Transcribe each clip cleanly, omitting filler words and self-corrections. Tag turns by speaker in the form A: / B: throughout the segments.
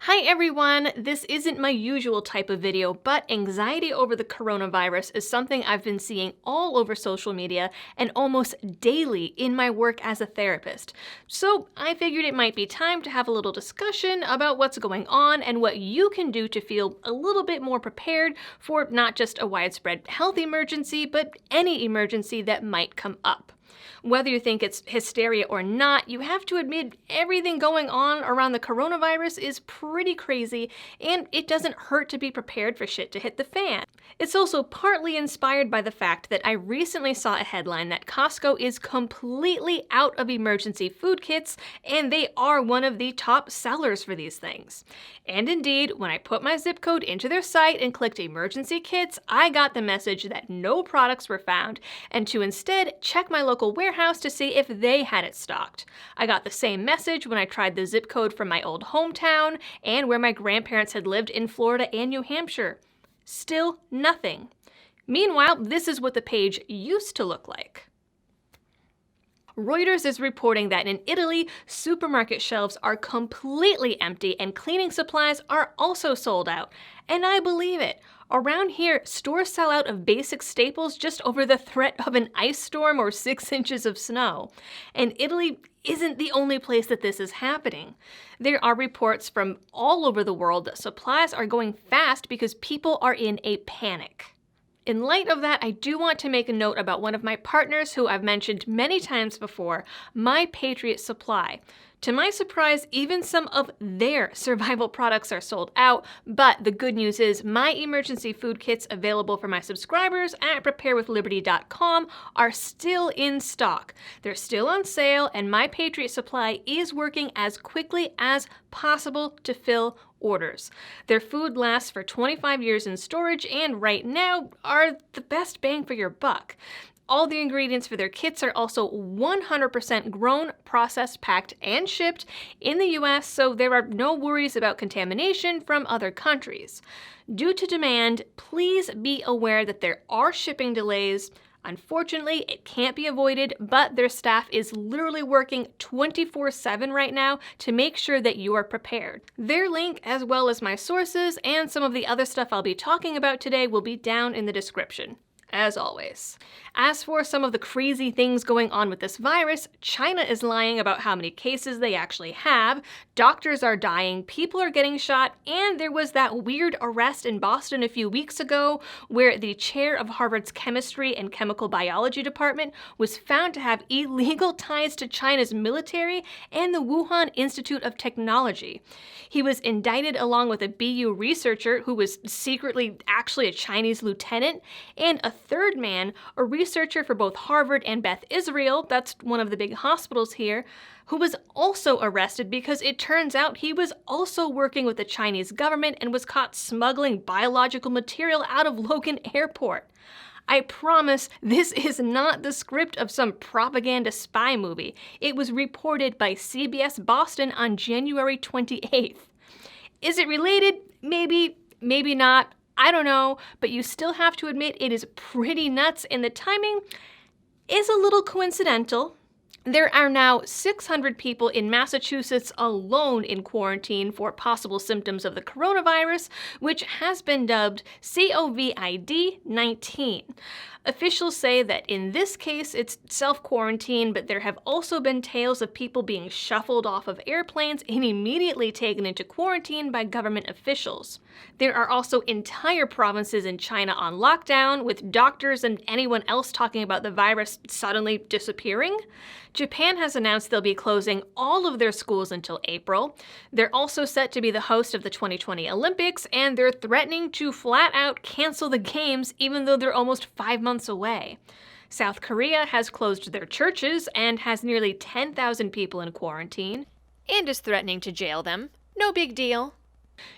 A: Hi everyone! This isn't my usual type of video, but anxiety over the coronavirus is something I've been seeing all over social media and almost daily in my work as a therapist. So I figured it might be time to have a little discussion about what's going on and what you can do to feel a little bit more prepared for not just a widespread health emergency, but any emergency that might come up. Whether you think it's hysteria or not, you have to admit everything going on around the coronavirus is pretty crazy, and it doesn't hurt to be prepared for shit to hit the fan. It's also partly inspired by the fact that I recently saw a headline that Costco is completely out of emergency food kits, and they are one of the top sellers for these things. And indeed, when I put my zip code into their site and clicked emergency kits, I got the message that no products were found, and to instead check my local warehouse to see if they had it stocked. I got the same message when I tried the zip code from my old hometown and where my grandparents had lived in Florida and New Hampshire. Still nothing. Meanwhile, this is what the page used to look like. Reuters is reporting that in Italy, supermarket shelves are completely empty and cleaning supplies are also sold out. And I believe it. Around here, stores sell out of basic staples just over the threat of an ice storm or 6 inches of snow. And Italy isn't the only place that this is happening. There are reports from all over the world that supplies are going fast because people are in a panic. In light of that, I do want to make a note about one of my partners who I've mentioned many times before, My Patriot Supply. To my surprise, even some of their survival products are sold out, but the good news is my emergency food kits available for my subscribers at preparewithliberty.com are still in stock. They're still on sale, and My Patriot Supply is working as quickly as possible to fill orders. Their food lasts for 25 years in storage and right now are the best bang for your buck. All the ingredients for their kits are also 100% grown, processed, packed, and shipped in the US, so there are no worries about contamination from other countries. Due to demand, please be aware that there are shipping delays. Unfortunately, it can't be avoided, but their staff is literally working 24/7 right now to make sure that you are prepared. Their link, as well as my sources and some of the other stuff I'll be talking about today, will be down in the description, as always. As for some of the crazy things going on with this virus, China is lying about how many cases they actually have, doctors are dying, people are getting shot, and there was that weird arrest in Boston a few weeks ago where the chair of Harvard's chemistry and chemical biology department was found to have illegal ties to China's military and the Wuhan Institute of Technology. He was indicted along with a BU researcher who was secretly actually a Chinese lieutenant, and a third man, a researcher for both Harvard and Beth Israel, that's one of the big hospitals here, who was also arrested because it turns out he was also working with the Chinese government and was caught smuggling biological material out of Logan Airport. I promise this is not the script of some propaganda spy movie. It was reported by CBS Boston on January 28th. Is it related? Maybe, maybe not. I don't know, but you still have to admit it is pretty nuts, and the timing is a little coincidental. There are now 600 people in Massachusetts alone in quarantine for possible symptoms of the coronavirus, which has been dubbed COVID-19. Officials say that in this case it's self-quarantine, but there have also been tales of people being shuffled off of airplanes and immediately taken into quarantine by government officials. There are also entire provinces in China on lockdown, with doctors and anyone else talking about the virus suddenly disappearing. Japan has announced they'll be closing all of their schools until April. They're also set to be the host of the 2020 Olympics, and they're threatening to flat out cancel the games even though they're almost 5 months away. South Korea has closed their churches and has nearly 10,000 people in quarantine, and is threatening to jail them. No big deal.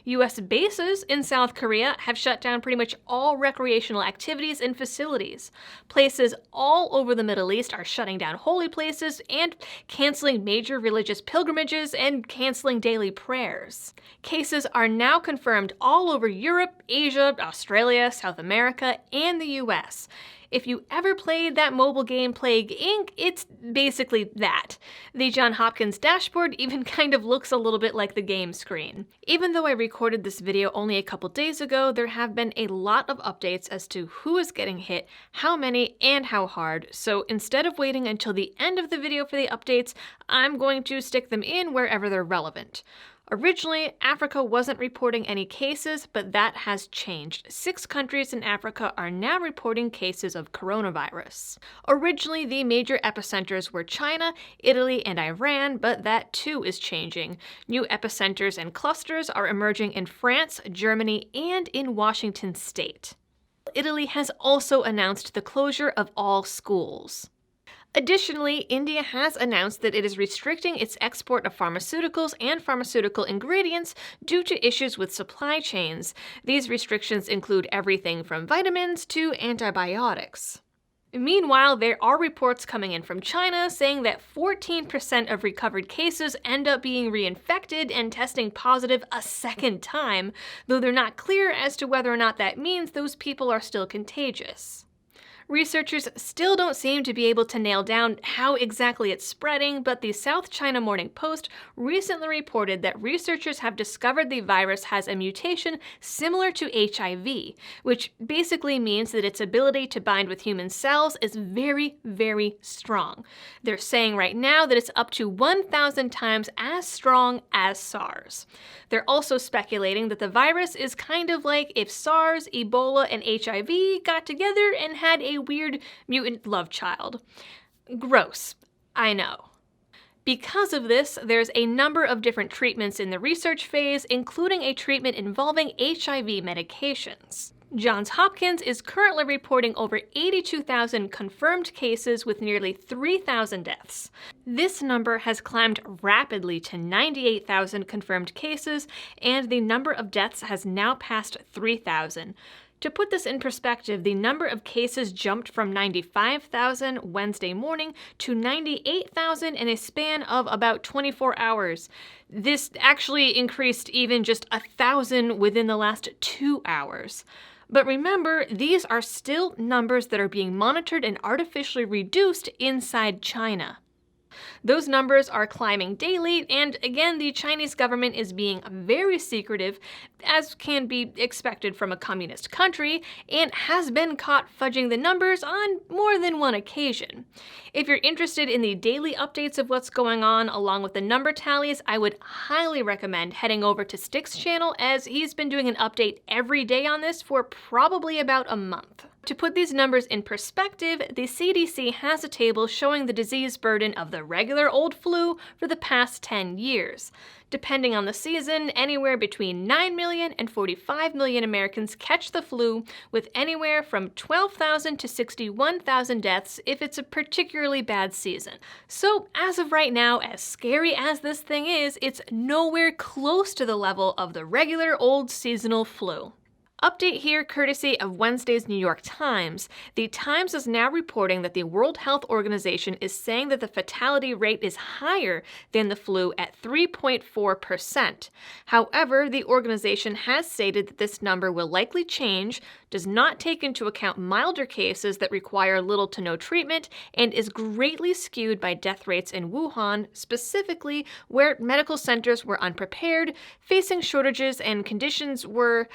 A: US bases in South Korea have shut down pretty much all recreational activities and facilities. Places all over the Middle East are shutting down holy places and canceling major religious pilgrimages and canceling daily prayers. Cases are now confirmed all over Europe, Asia, Australia, South America, and the US. If you ever played that mobile game Plague Inc., it's basically that. The Johns Hopkins dashboard even kind of looks a little bit like the game screen. Even though I recorded this video only a couple days ago, there have been a lot of updates as to who is getting hit, how many, and how hard, so instead of waiting until the end of the video for the updates, I'm going to stick them in wherever they're relevant. Originally, Africa wasn't reporting any cases, but that has changed. 6 countries in Africa are now reporting cases of coronavirus. Originally, the major epicenters were China, Italy, and Iran, but that too is changing. New epicenters and clusters are emerging in France, Germany, and in Washington state. Italy has also announced the closure of all schools. Additionally, India has announced that it is restricting its export of pharmaceuticals and pharmaceutical ingredients due to issues with supply chains. These restrictions include everything from vitamins to antibiotics. Meanwhile, there are reports coming in from China saying that 14% of recovered cases end up being reinfected and testing positive a second time, though they're not clear as to whether or not that means those people are still contagious. Researchers still don't seem to be able to nail down how exactly it's spreading, but the South China Morning Post recently reported that researchers have discovered the virus has a mutation similar to HIV, which basically means that its ability to bind with human cells is very, very strong. They're saying right now that it's up to 1,000 times as strong as SARS. They're also speculating that the virus is kind of like if SARS, Ebola, and HIV got together and had a weird mutant love child. Gross, I know. Because of this, there's a number of different treatments in the research phase, including a treatment involving HIV medications. Johns Hopkins is currently reporting over 82,000 confirmed cases with nearly 3,000 deaths. This number has climbed rapidly to 98,000 confirmed cases, and the number of deaths has now passed 3,000. To put this in perspective, the number of cases jumped from 95,000 Wednesday morning to 98,000 in a span of about 24 hours. This actually increased even just 1,000 within the last 2 hours. But remember, these are still numbers that are being monitored and artificially reduced inside China. Those numbers are climbing daily, and again, the Chinese government is being very secretive, as can be expected from a communist country, and has been caught fudging the numbers on more than one occasion. If you're interested in the daily updates of what's going on, along with the number tallies, I would highly recommend heading over to Stick's channel, as he's been doing an update every day on this for probably about a month. To put these numbers in perspective, the CDC has a table showing the disease burden of the regular old flu for the past 10 years. Depending on the season, anywhere between 9 million and 45 million Americans catch the flu, with anywhere from 12,000 to 61,000 deaths if it's a particularly bad season. So, as of right now, as scary as this thing is, it's nowhere close to the level of the regular old seasonal flu. Update here courtesy of Wednesday's New York Times. The Times is now reporting that the World Health Organization is saying that the fatality rate is higher than the flu at 3.4%. However, the organization has stated that this number will likely change, does not take into account milder cases that require little to no treatment, and is greatly skewed by death rates in Wuhan, specifically where medical centers were unprepared, facing shortages, and conditions were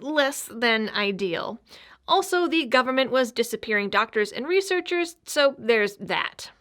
A: less than ideal. Also, the government was disappearing doctors and researchers, so there's that.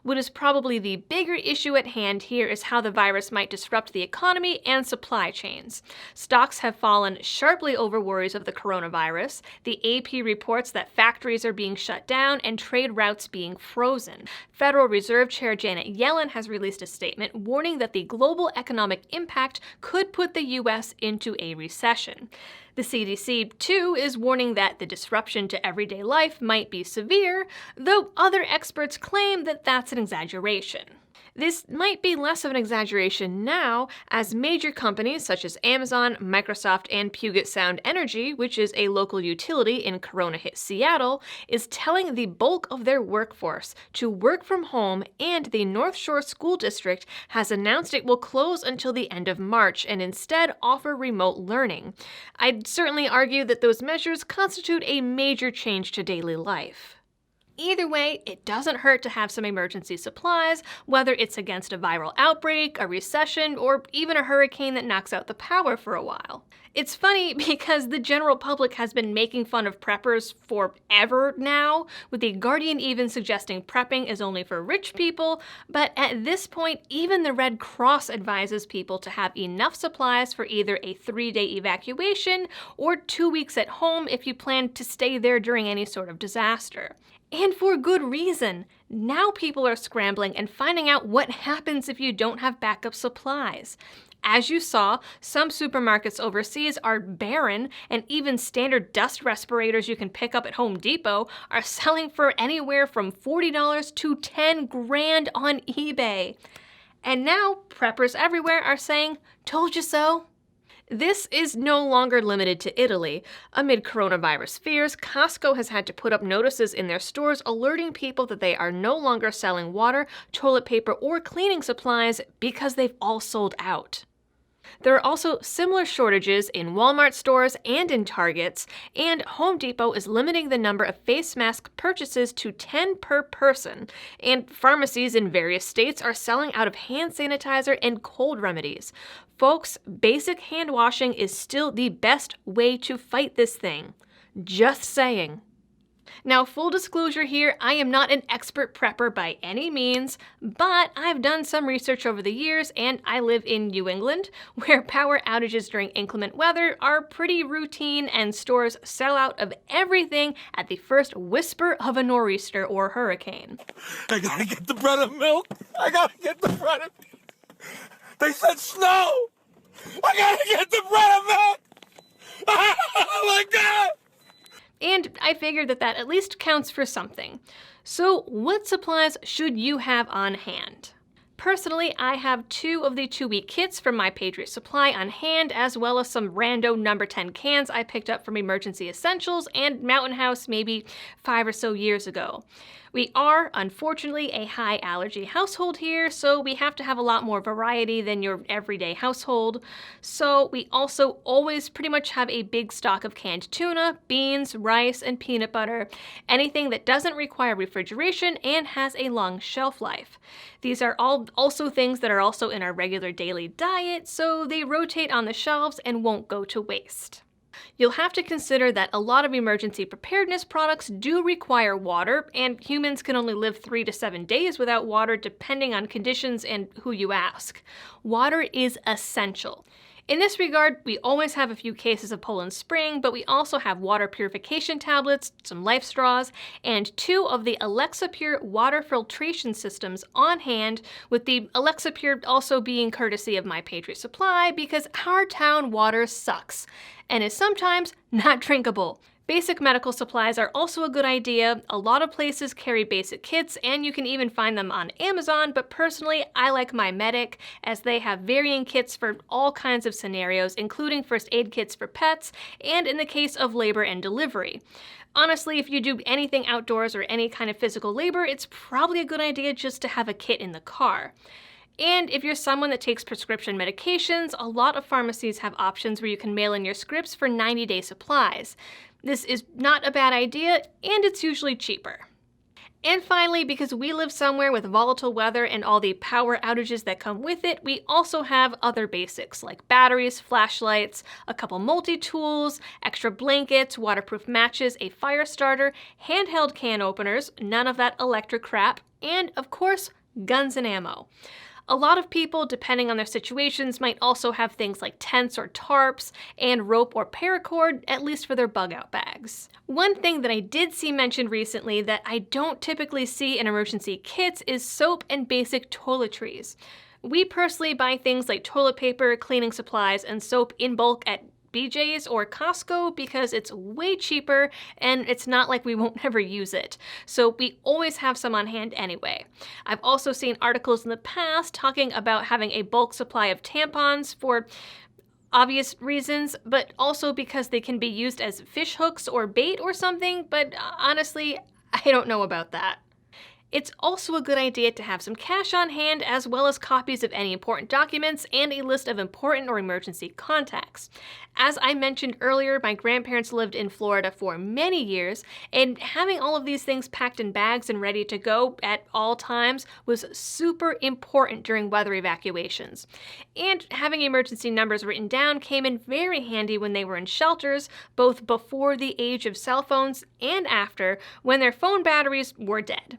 A: What is probably the bigger issue at hand here is how the virus might disrupt the economy and supply chains. Stocks have fallen sharply over worries of the coronavirus. The AP reports that factories are being shut down and trade routes being frozen. Federal Reserve Chair Janet Yellen has released a statement warning that the global economic impact could put the U.S. into a recession. The CDC, too, is warning that the disruption to everyday life might be severe, though other experts claim that that's an exaggeration. This might be less of an exaggeration now, as major companies such as Amazon, Microsoft, and Puget Sound Energy, which is a local utility in Corona hit Seattle, is telling the bulk of their workforce to work from home, and the North Shore School District has announced it will close until the end of March and instead offer remote learning. I'd certainly argue that those measures constitute a major change to daily life. Either way, it doesn't hurt to have some emergency supplies, whether it's against a viral outbreak, a recession, or even a hurricane that knocks out the power for a while. It's funny because the general public has been making fun of preppers forever now, with The Guardian even suggesting prepping is only for rich people, but at this point, even the Red Cross advises people to have enough supplies for either a 3-day evacuation or 2 weeks at home if you plan to stay there during any sort of disaster. And for good reason. Now people are scrambling and finding out what happens if you don't have backup supplies. As you saw, some supermarkets overseas are barren, and even standard dust respirators you can pick up at Home Depot are selling for anywhere from $40 to $10 grand on eBay. And now preppers everywhere are saying, "Told you so." This is no longer limited to Italy. Amid coronavirus fears, Costco has had to put up notices in their stores alerting people that they are no longer selling water, toilet paper, or cleaning supplies because they've all sold out. There are also similar shortages in Walmart stores and in Targets, and Home Depot is limiting the number of face mask purchases to 10 per person, and pharmacies in various states are selling out of hand sanitizer and cold remedies. Folks, basic hand washing is still the best way to fight this thing. Just saying. Now, full disclosure here, I am not an expert prepper by any means, but I've done some research over the years, and I live in New England, where power outages during inclement weather are pretty routine and stores sell out of everything at the first whisper of a nor'easter or hurricane.
B: I gotta get the bread and milk. I gotta get the bread and milk. They said snow. I gotta get the bread and milk. Oh my God.
A: And I figured that at least counts for something. So what supplies should you have on hand? Personally, I have 2 of the 2-week kits from My Patriot Supply on hand, as well as some rando number 10 cans I picked up from Emergency Essentials and Mountain House maybe 5 or so years ago. We are, unfortunately, a high allergy household here, so we have to have a lot more variety than your everyday household. So we also always pretty much have a big stock of canned tuna, beans, rice, and peanut butter, anything that doesn't require refrigeration and has a long shelf life. These are all also things that are also in our regular daily diet, so they rotate on the shelves and won't go to waste. You'll have to consider that a lot of emergency preparedness products do require water, and humans can only live 3 to 7 days without water depending on conditions and who you ask. Water is essential. In this regard, we always have a few cases of Poland Spring, but we also have water purification tablets, some Life Straws, and 2 of the Alexa Pure water filtration systems on hand, with the Alexa Pure also being courtesy of My Patriot Supply because our town water sucks and is sometimes not drinkable. Basic medical supplies are also a good idea. A lot of places carry basic kits, and you can even find them on Amazon, but personally, I like My Medic, as they have varying kits for all kinds of scenarios, including first aid kits for pets, and in the case of labor and delivery. Honestly, if you do anything outdoors or any kind of physical labor, it's probably a good idea just to have a kit in the car. And if you're someone that takes prescription medications, a lot of pharmacies have options where you can mail in your scripts for 90-day supplies. This is not a bad idea, and it's usually cheaper. And finally, because we live somewhere with volatile weather and all the power outages that come with it, we also have other basics like batteries, flashlights, a couple multi-tools, extra blankets, waterproof matches, a fire starter, handheld can openers, none of that electric crap, and of course, guns and ammo. A lot of people, depending on their situations, might also have things like tents or tarps and rope or paracord, at least for their bug-out bags. One thing that I did see mentioned recently that I don't typically see in emergency kits is soap and basic toiletries. We personally buy things like toilet paper, cleaning supplies, and soap in bulk at BJ's or Costco because it's way cheaper and it's not like we won't ever use it. So we always have some on hand anyway. I've also seen articles in the past talking about having a bulk supply of tampons for obvious reasons, but also because they can be used as fish hooks or bait or something, but honestly, I don't know about that. It's also a good idea to have some cash on hand, as well as copies of any important documents and a list of important or emergency contacts. As I mentioned earlier, my grandparents lived in Florida for many years, and having all of these things packed in bags and ready to go at all times was super important during weather evacuations. And having emergency numbers written down came in very handy when they were in shelters, both before the age of cell phones and after, when their phone batteries were dead.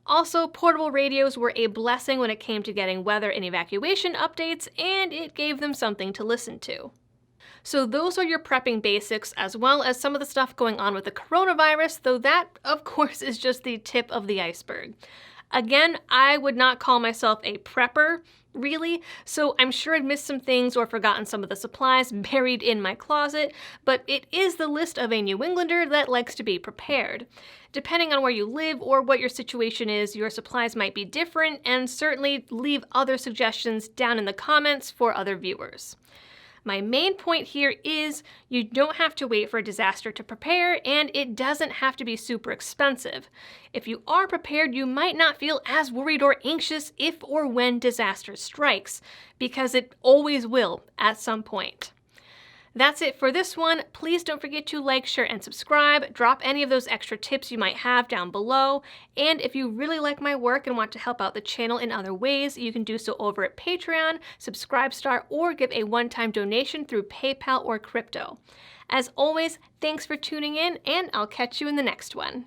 A: Also, portable radios were a blessing when it came to getting weather and evacuation updates, and it gave them something to listen to. So those are your prepping basics, as well as some of the stuff going on with the coronavirus, though that, of course, is just the tip of the iceberg. Again, I would not call myself a prepper, really, so I'm sure I'd missed some things or forgotten some of the supplies buried in my closet, but it is the list of a New Englander that likes to be prepared. Depending on where you live or what your situation is, your supplies might be different, and certainly leave other suggestions down in the comments for other viewers. My main point here is you don't have to wait for a disaster to prepare, and it doesn't have to be super expensive. If you are prepared, you might not feel as worried or anxious if or when disaster strikes, because it always will at some point. That's it for this one. Please don't forget to like, share, and subscribe. Drop any of those extra tips you might have down below. And if you really like my work and want to help out the channel in other ways, you can do so over at Patreon, Subscribestar, or give a one-time donation through PayPal or crypto. As always, thanks for tuning in, and I'll catch you in the next one.